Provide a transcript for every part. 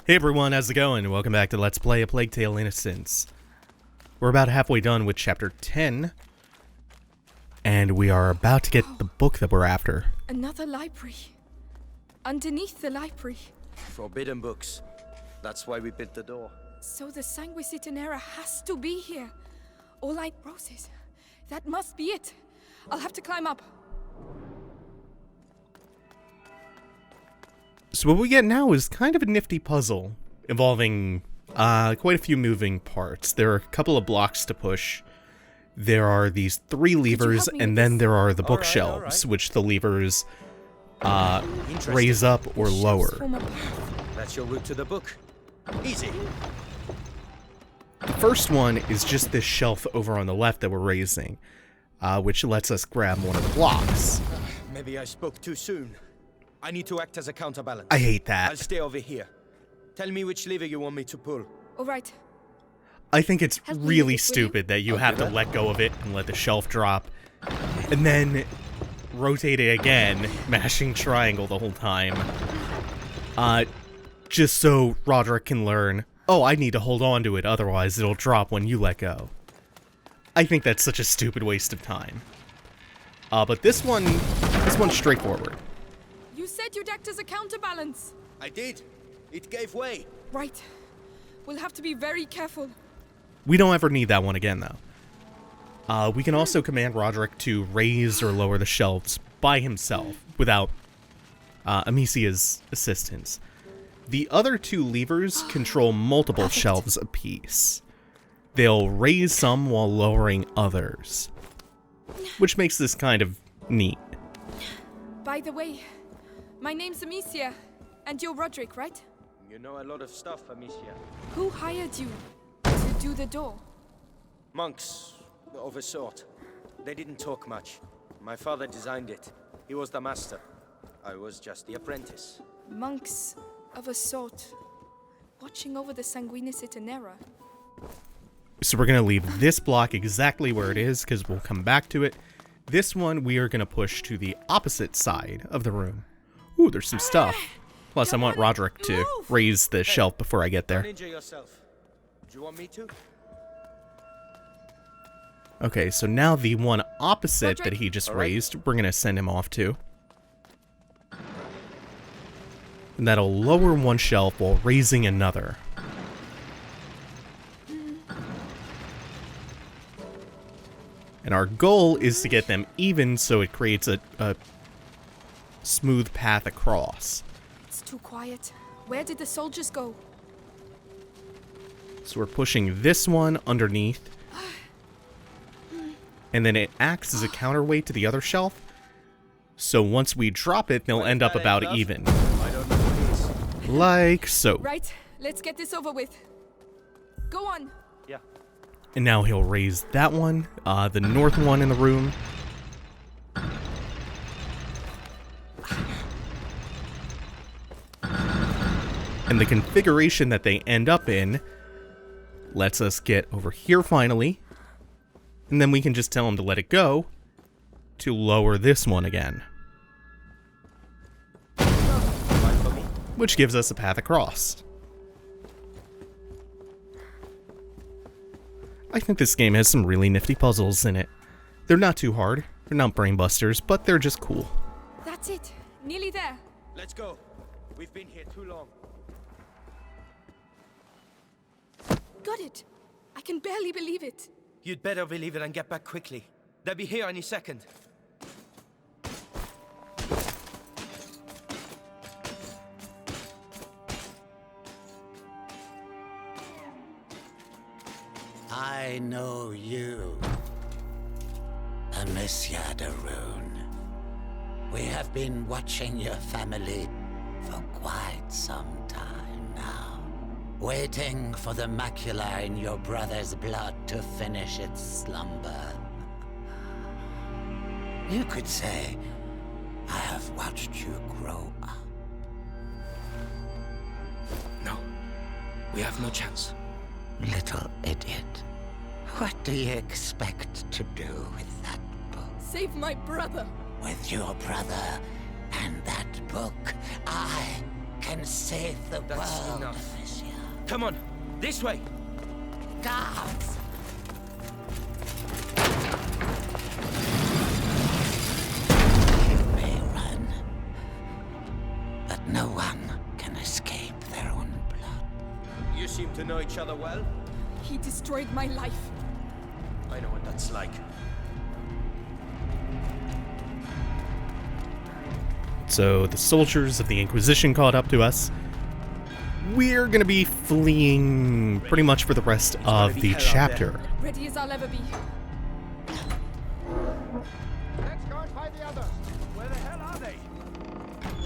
Hey everyone, how's it going? Welcome back to Let's Play A Plague Tale Innocence. We're about halfway done with Chapter 10, and we are about to get the book that we're after. Another library. Underneath the library. Forbidden books. That's why we built the door. So the Sanguisitanera has to be here. All like roses. That must be it. I'll have to climb up. So what we get now is kind of a nifty puzzle involving quite a few moving parts. There are a couple of blocks to push. There are these three levers, and then there are the bookshelves, which the levers raise up or lower. That's your route to the book. Easy. The first one is just this shelf over on the left that we're raising, which lets us grab one of the blocks. Maybe I spoke too soon. I need to act as a counterbalance. I hate that. I'll stay over here. Tell me which lever you want me to pull. All right. I think it's really stupid that you have to let go of it and let the shelf drop, and then rotate it again, mashing triangle the whole time, just so Roderick can learn, oh, I need to hold on to it, otherwise it'll drop when you let go. I think that's such a stupid waste of time. But this one's straightforward. You said you'd act as a counterbalance. I did. It gave way. Right. We'll have to be very careful. We don't ever need that one again, though. We can also command Roderick to raise or lower the shelves by himself, without Amicia's assistance. The other two levers control multiple shelves apiece. They'll raise some while lowering others, which makes this kind of neat. By the way, my name's Amicia, and you're Roderick, right? You know a lot of stuff, Amicia. Who hired you to do the door? Monks of a sort. They didn't talk much. My father designed it. He was the master. I was just the apprentice. Monks of a sort. Watching over the Sanguisitanera. So we're going to leave this block exactly where it is, because we'll come back to it. This one we are going to push to the opposite side of the room. Ooh, there's some stuff. Plus, I want Roderick to raise the shelf before I get there. Don't injure yourself. Do you want me to? Okay, so now the one opposite that he just raised, we're going to send him off to. And that'll lower one shelf while raising another. And our goal is to get them even so it creates a smooth path across. It's too quiet. Where did the soldiers go? So we're pushing this one underneath. And then it acts as a counterweight to the other shelf. So once we drop it, they'll end up about even. I don't know what it is. Like so. Right, let's get this over with. Go on. Yeah. And now he'll raise that one, the north one in the room. And the configuration that they end up in lets us get over here finally. And then we can just tell him to let it go to lower this one again. Which gives us a path across. I think this game has some really nifty puzzles in it. They're not too hard, they're not brain busters, but they're just cool. That's it. Nearly there. Let's go. We've been here too long. Got it. I can barely believe it. You'd better believe it and get back quickly. They'll be here any second. I know you, Amicia de Rune. We have been watching your family for quite some time now, waiting for the macula in your brother's blood to finish its slumber. You could say, I have watched you grow up. No, we have no chance. Little idiot. What do you expect to do with that book? Save my brother. With your brother and that book, I can save the That's world, enough. Amicia. Come on, this way. Guards! They may run, but no one can escape their own blood. You seem to know each other well. He destroyed my life. I know what that's like. So the soldiers of the Inquisition caught up to us. We're gonna be fleeing pretty much for the rest of the chapter. Ready as I'll ever be. Let's go and find the others. Where the hell are they?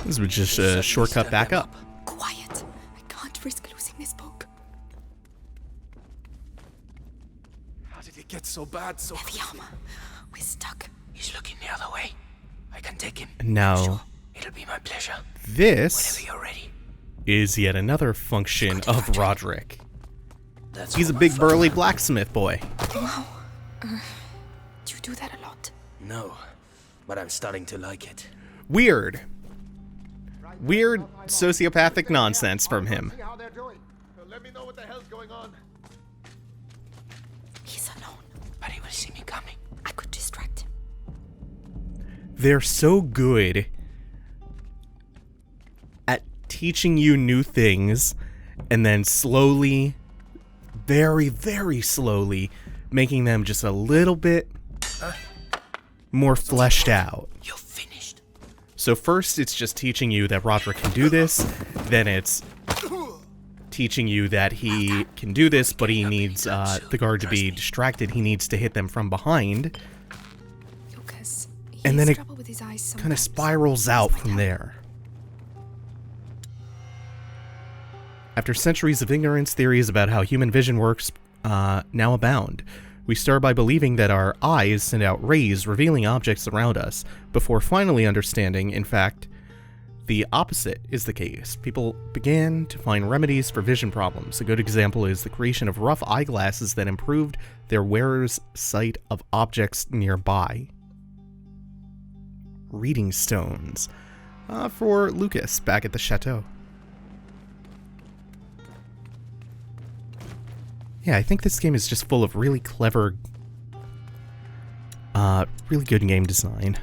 This was just a shortcut back up. Quiet. I can't risk losing this book. How did it get so bad so Heavy armor. We're stuck. He's looking the other way. I can take him. And now, It'll be my pleasure. this Whenever you're ready. is yet another function of Roderick. That's He's a what my big father- burly blacksmith boy. Wow. Do you do that a lot? No, but I'm starting to like it. Weird sociopathic nonsense from him. See how they're doing. Let me know what the hell's going on. He's alone. But he will see me coming. I could distract him. They're so good at teaching you new things and then slowly, very, very slowly, making them just a little bit more fleshed out. You're finished. So first it's just teaching you that Roderick can do this, then it's teaching you that he can do this, but he needs the guard to be distracted. He needs to hit them from behind, Lucas. and then it trouble with his eyes kind of sometimes. spirals out from there. After centuries of ignorance, theories about how human vision works now abound. We start by believing that our eyes send out rays revealing objects around us, before finally understanding, in fact, the opposite is the case. People began to find remedies for vision problems. A good example is the creation of rough eyeglasses that improved their wearers' sight of objects nearby. Reading stones for Lucas back at the Chateau. Yeah, I think this game is just full of really clever, really good game design.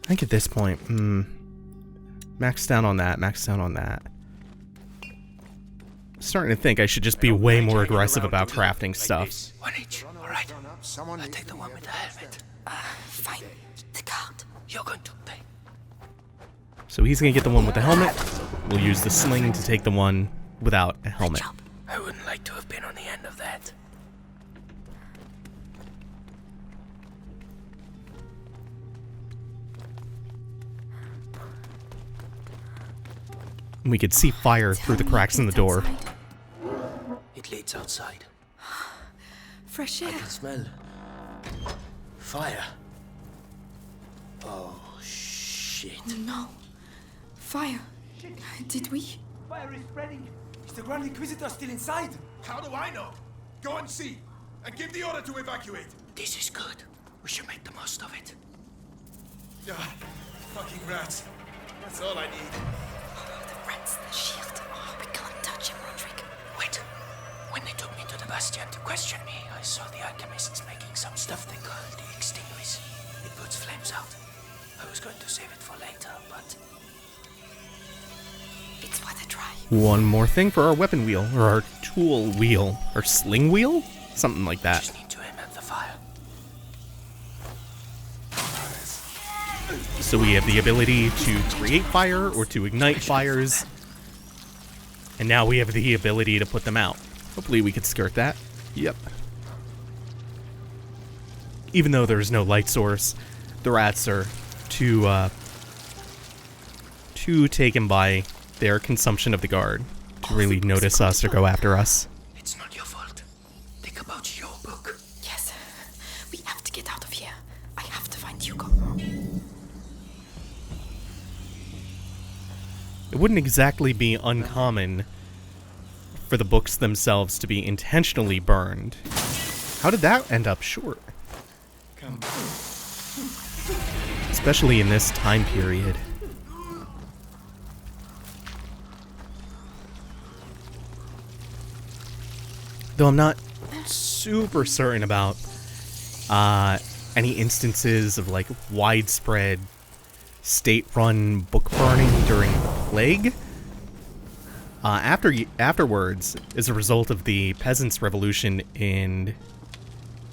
I think at this point, max down on that, max down on that. Starting to think I should just be way more aggressive about crafting stuff. One each. All right. I'll take the one with the helmet. Fine. The guard. You're going to pay. So he's gonna get the one with the helmet. We'll use the sling to take the one without a helmet. Job. I wouldn't like to have been on the end of that. We could see fire through the cracks in the door. It leads outside. Fresh air. I can smell fire. Oh, shit. No. Fire. Did we? Fire is spreading. Is the Grand Inquisitor still inside? How do I know? Go and see. And give the order to evacuate. This is good. We should make the most of it. Ah, fucking rats. That's all I need. The rats, the shield. Oh, we can't touch him, Roderick. Wait. When they took me to the Bastion to question me, I saw the alchemists making some stuff they call the extinguish. It puts flames out. I was going to save it for later, but It's worth a try. One more thing for our weapon wheel, or our tool wheel, or sling wheel? Something like that. just need to aim at the fire. So we have the ability to create fire or to ignite fires. And now we have the ability to put them out. Hopefully we could skirt that. Yep. Even though there's no light source, the rats are too taken by their consumption of the guard to really notice us or go after us. It's not your fault. Think about your book. Yes. We have to get out of here. I have to find Hugo. It wouldn't exactly be uncommon for the books themselves to be intentionally burned. How did that end up short? Come. Especially in this time period. Though I'm not super certain about any instances of like widespread state-run book burning during the plague. Afterwards, as a result of the Peasants' Revolution in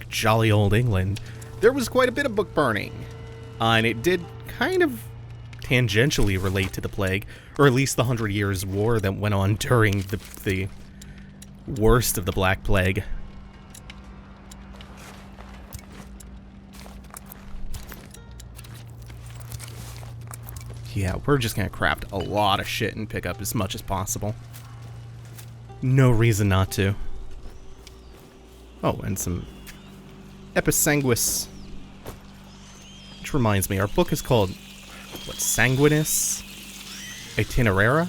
jolly old England, there was quite a bit of book burning. And it did kind of tangentially relate to the plague, or at least the 100 Years' War that went on during the worst of the Black Plague. Yeah, we're just gonna craft a lot of shit and pick up as much as possible. No reason not to. Oh, and some episanguis. Which reminds me, our book is called, what, Sanguinis Itinerara?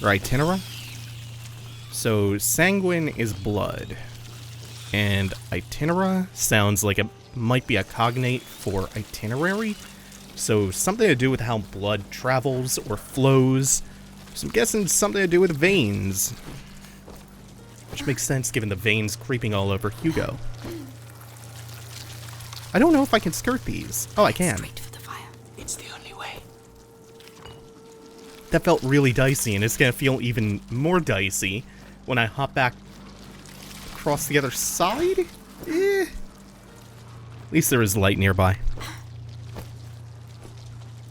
Or Itinera? So, sanguine is blood. And Itinera sounds like it might be a cognate for itinerary. So, something to do with how blood travels or flows. So I'm guessing something to do with veins. Which makes sense given the veins creeping all over Hugo. I don't know if I can skirt these. Oh, I can. Straight for the fire. It's the only way. That felt really dicey, and it's gonna feel even more dicey when I hop back across the other side? At least there is light nearby.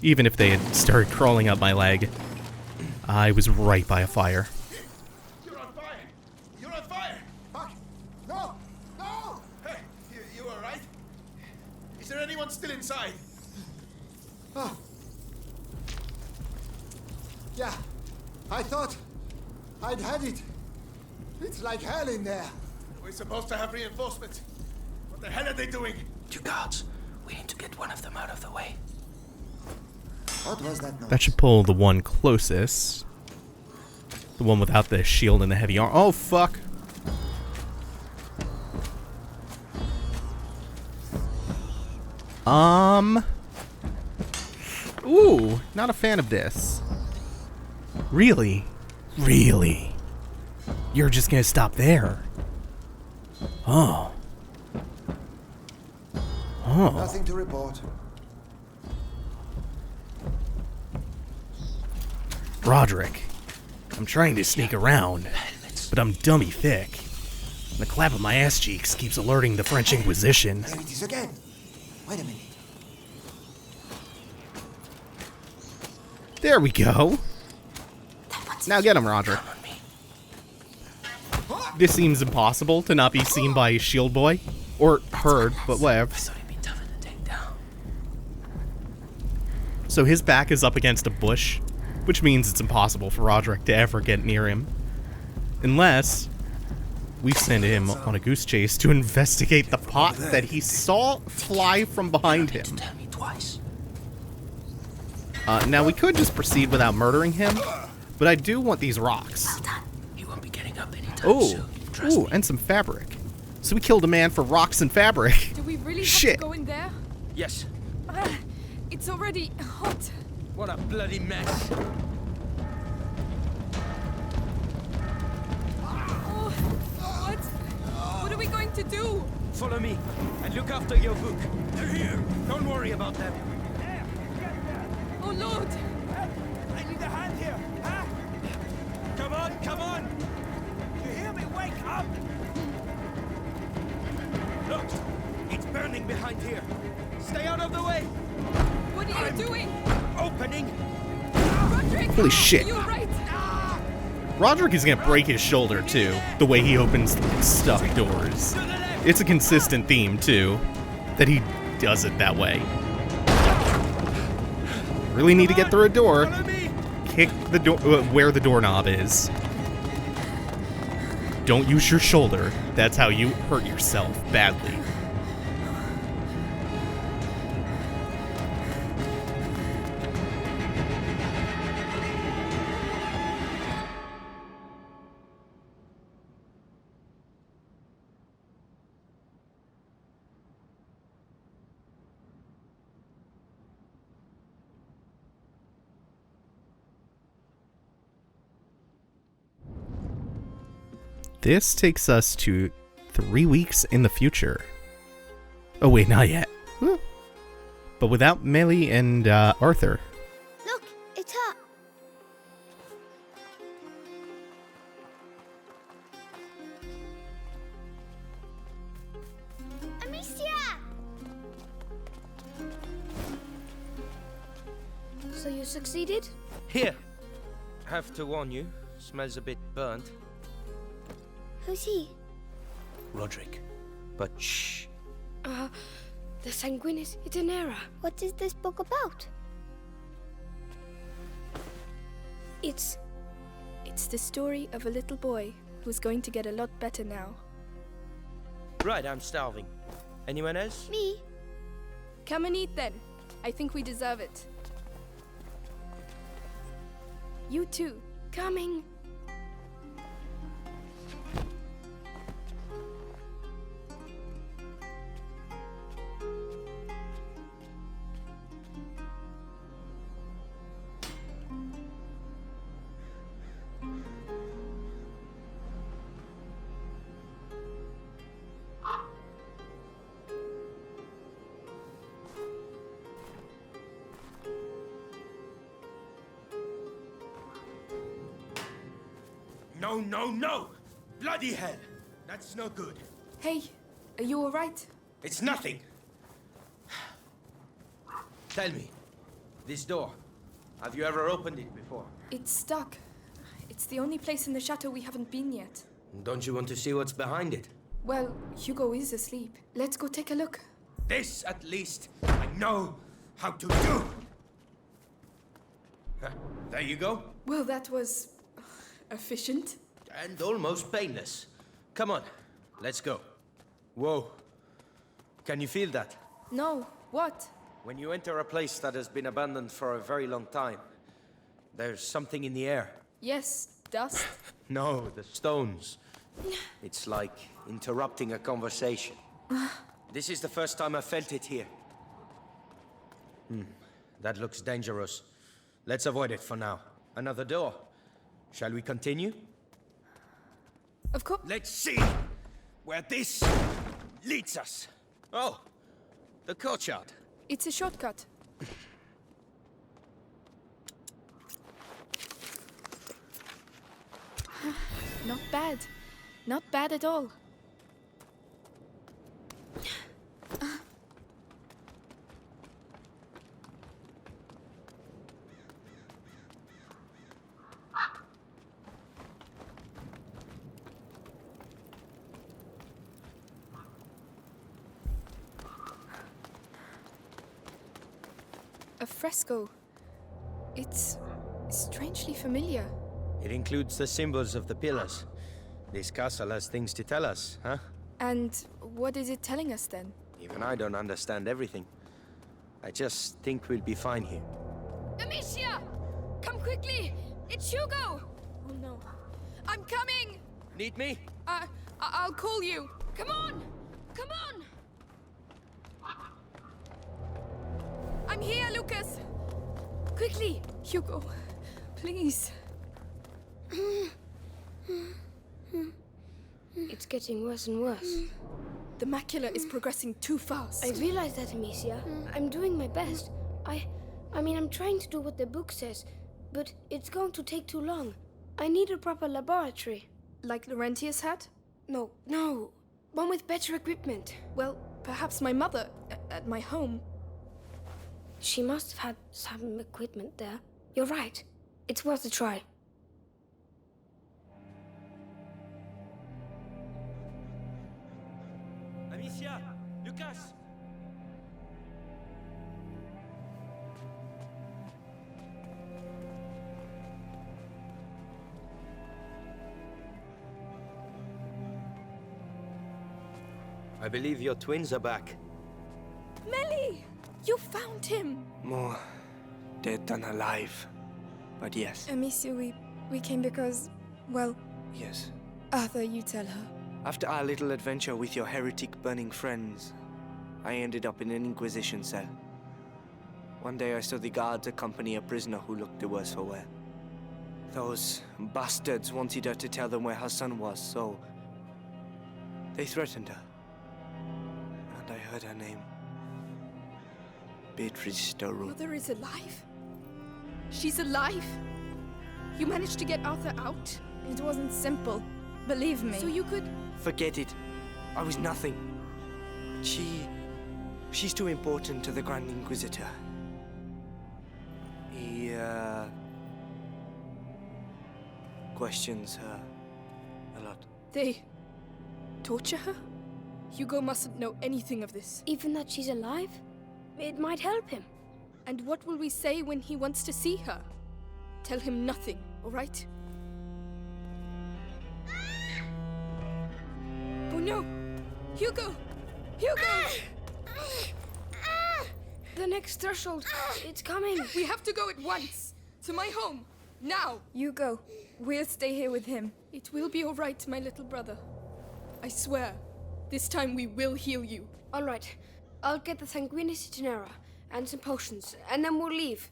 Even if they had started crawling up my leg, I was right by a fire. You're on fire! You're on fire! Fuck! No! No! Hey, you alright? Is there anyone still inside? Oh. Yeah, I thought I'd had it. It's like hell in there. We're supposed to have reinforcements. What the hell are they doing? 2 guards. We need to get one of them out of the way. What was that noise? That should pull the one closest. The one without the shield and the heavy armor. Oh, fuck. Ooh, not a fan of this. Really? Really? You're just gonna stop there? Oh. Oh. Nothing to report. Roderick, I'm trying to sneak around, but I'm dummy thick. The clap of my ass cheeks keeps alerting the French Inquisition. There it is again. Wait a minute. There we go. Now get him, Roderick. Come on me. This seems impossible to not be seen by Shield Boy. Or heard, but whatever. I thought he'd be tougher to take down. So his back is up against a bush, which means it's impossible for Roderick to ever get near him. Unless we send him on a goose chase to investigate the pot that he saw fly from behind him. Tell me twice. Now we could just proceed without murdering him, but I do want these rocks. Well done. He won't be getting up anytime Oh, soon. Trust me. and some fabric. So we killed a man for rocks and fabric. Do we really have Shit. to go in there? Yes. It's already hot. What a bloody mess. Oh, what? What are we going to do? Follow me and look after your book. They're here. Don't worry about them. Oh, Lord. I need a hand here. Huh? Come on, come on. You hear me? Wake up. Look, it's burning behind here. Stay out of the way. What are you doing? Opening. Roderick! Holy shit. You're right. Roderick is gonna break his shoulder too, the way he opens stuffed doors. It's a consistent theme too, that he does it that way. Really need to get through a door. Follow me. Kick the door where the doorknob is. Don't use your shoulder. That's how you hurt yourself badly. this takes us to 3 weeks in the future. Oh wait, not yet. But without Melly and Arthur. Look, it's her. Amicia! So you succeeded? Here! Have to warn you, smells a bit burnt. Who's he? Roderick. But shh. The Sanguinis Itinera. What is this book about? It's the story of a little boy who's going to get a lot better now. Right, I'm starving. Anyone else? Me? Come and eat then. I think we deserve it. You too. Coming. No, no, no! Bloody hell! That's no good. Hey, are you alright? It's nothing. Tell me, this door, have you ever opened it before? It's stuck. It's the only place in the chateau we haven't been yet. Don't you want to see what's behind it? Well, Hugo is asleep. Let's go take a look. This, at least, I know how to do. There you go. Well, that was efficient. And almost painless. Come on, let's go. Whoa. Can you feel that? No, what? When you enter a place that has been abandoned for a very long time, there's something in the air. Yes, dust. No, the stones. It's like interrupting a conversation. This is the first time I felt it here. That looks dangerous. Let's avoid it for now. Another door. Shall we continue? Of course. Let's see where this leads us. Oh, the courtyard. It's a shortcut. Not bad. Not bad at all. A fresco. It's strangely familiar. It includes the symbols of the pillars. This castle has things to tell us, huh? And what is it telling us then? Even I don't understand everything. I just think we'll be fine here. Amicia! Come quickly! It's Hugo! Oh no. I'm coming! Need me? I'll call you. Come on! Come on! I'm here, Lucas! Quickly! Hugo, please. It's getting worse and worse. The macula is progressing too fast. I realize that, Amicia. I'm doing my best. I mean, I'm trying to do what the book says, but it's going to take too long. I need a proper laboratory. Like Laurentius had? No, one with better equipment. Well, perhaps my mother, at my home. She must have had some equipment there. You're right. It's worth a try. Amicia! Lucas! I believe your twins are back. Melly! You found him! More dead than alive. But yes. Amicia, we came because, well, Yes. Arthur, you tell her. After our little adventure with your heretic-burning friends, I ended up in an Inquisition cell. One day I saw the guards accompany a prisoner who looked the worse for wear. Those bastards wanted her to tell them where her son was, so They threatened her. And I heard her name. Beatrice Starro. Mother is alive? She's alive? You managed to get Arthur out? It wasn't simple. Believe me. So you could... Forget it. I was nothing. She's too important to the Grand Inquisitor. He, questions her a lot. They... torture her? Hugo mustn't know anything of this. Even that she's alive? It might help him. And what will we say when he wants to see her? Tell him nothing, all right? Oh no! Hugo! Hugo! The next threshold. It's coming. We have to go at once. To my home. Now. Hugo, we'll stay here with him. It will be all right, my little brother. I swear. This time we will heal you. All right. I'll get the sanguinis itinera and some potions, and then we'll leave.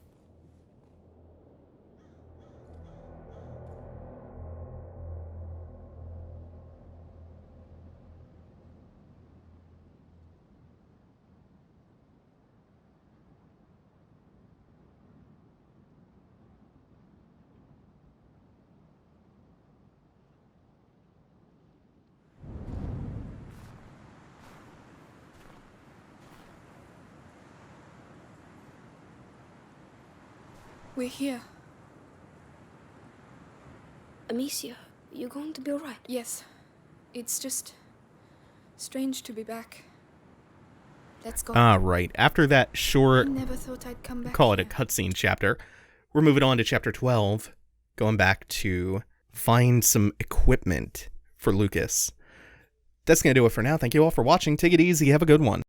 We're here. Amicia, you're going to be all right? Yes. It's just... strange to be back. Let's go. Right. After that short, I never thought I'd come back call it a here. cutscene chapter, we're moving on to chapter 12, going back to find some equipment for Lucas. That's going to do it for now. Thank you all for watching. Take it easy. Have a good one.